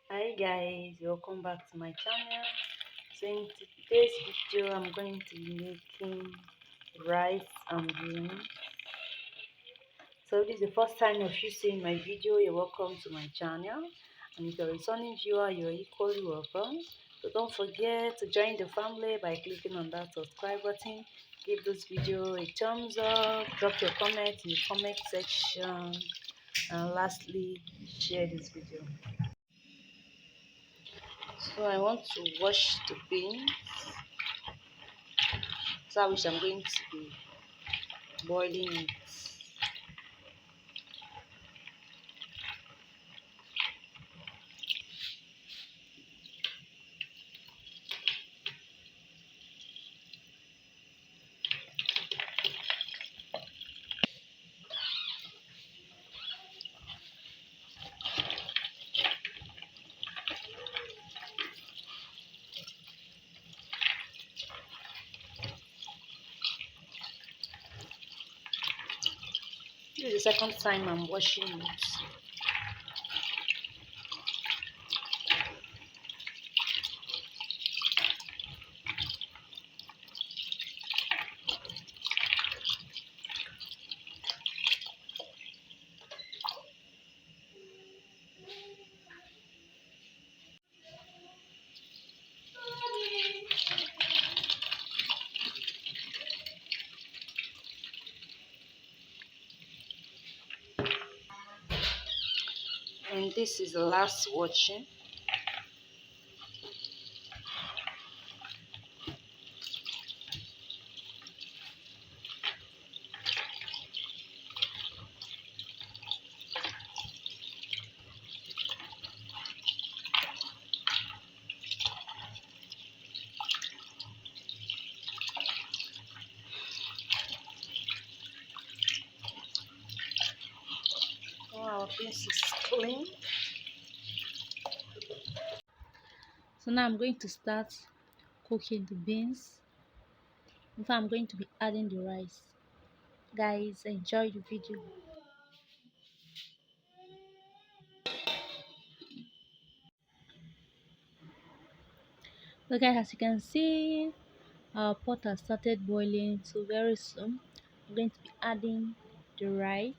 Hi guys, welcome back to my channel. So in today's video I'm going to be making rice and beans. So this is the first time of you seeing my video, you're welcome to my channel, and if you're a returning viewer, you're equally welcome. So don't forget to join the family by clicking on that subscribe button. Give this video a thumbs up, drop your comment in the comment section, and lastly share this video. So I want to wash the beans, so which I'm going to be boiling it. This is the second time I'm washing it. And this is the last washing. Wow, this is clean. So now I'm going to start cooking the beans before I'm going to be adding the rice. Guys, enjoy the video. So guys, as you can see, our pot has started boiling, so very soon I'm going to be adding the rice.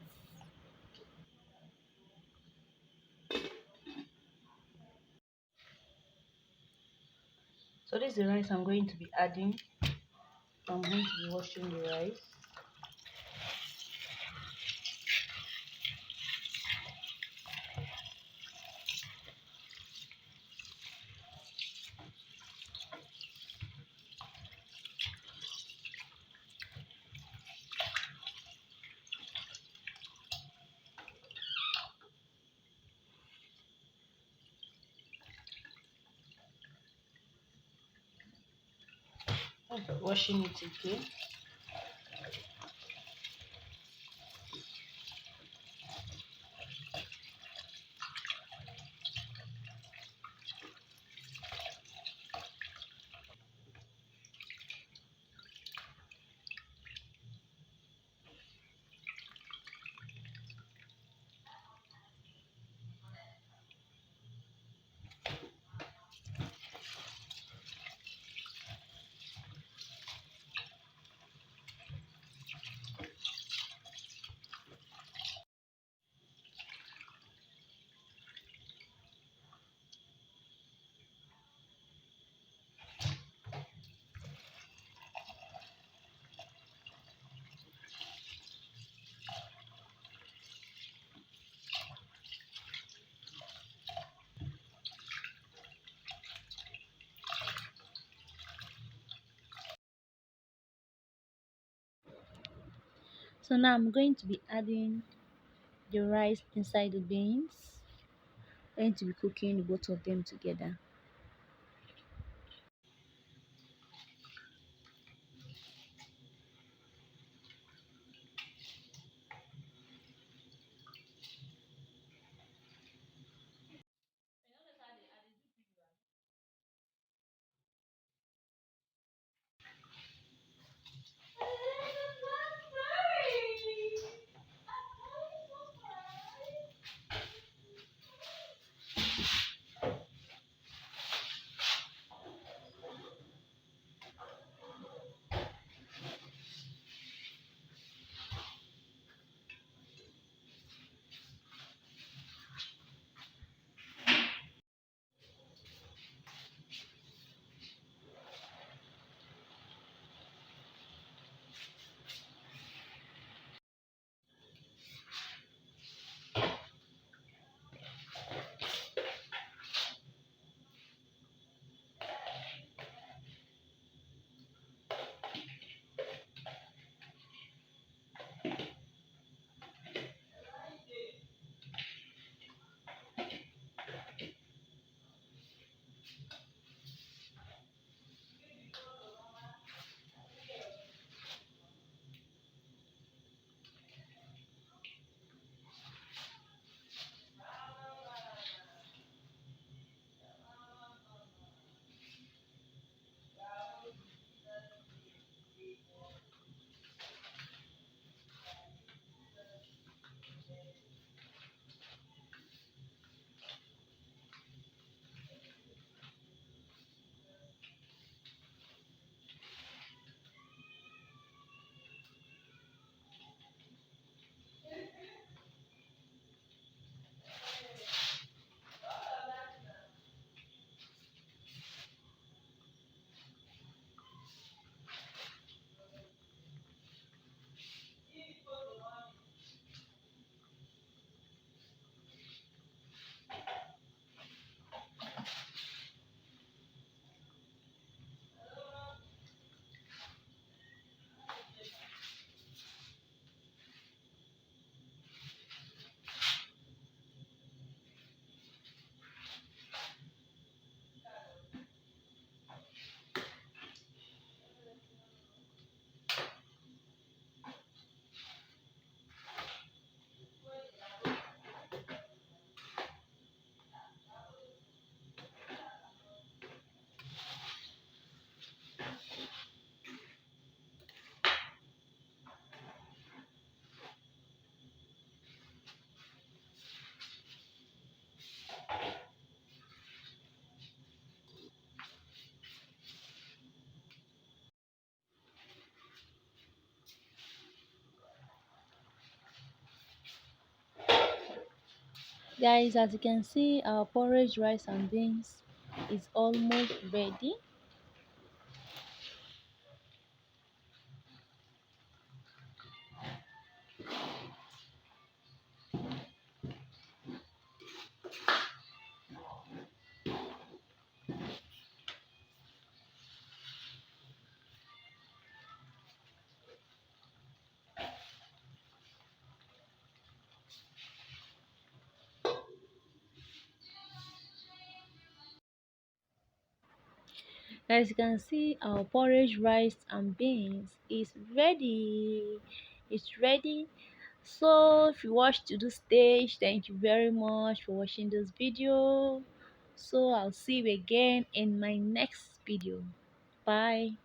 So this is the rice I'm going to be adding. I'm going to be washing the rice. Washing it again. So now I'm going to be adding the rice inside the beans. I'm going to be cooking both of them together. Guys, as you can see, our porridge rice and beans is almost ready. As you can see, our porridge rice and beans is ready. It's ready. So if you watched to this stage, thank you very much for watching this video. So I'll see you again in my next video. Bye.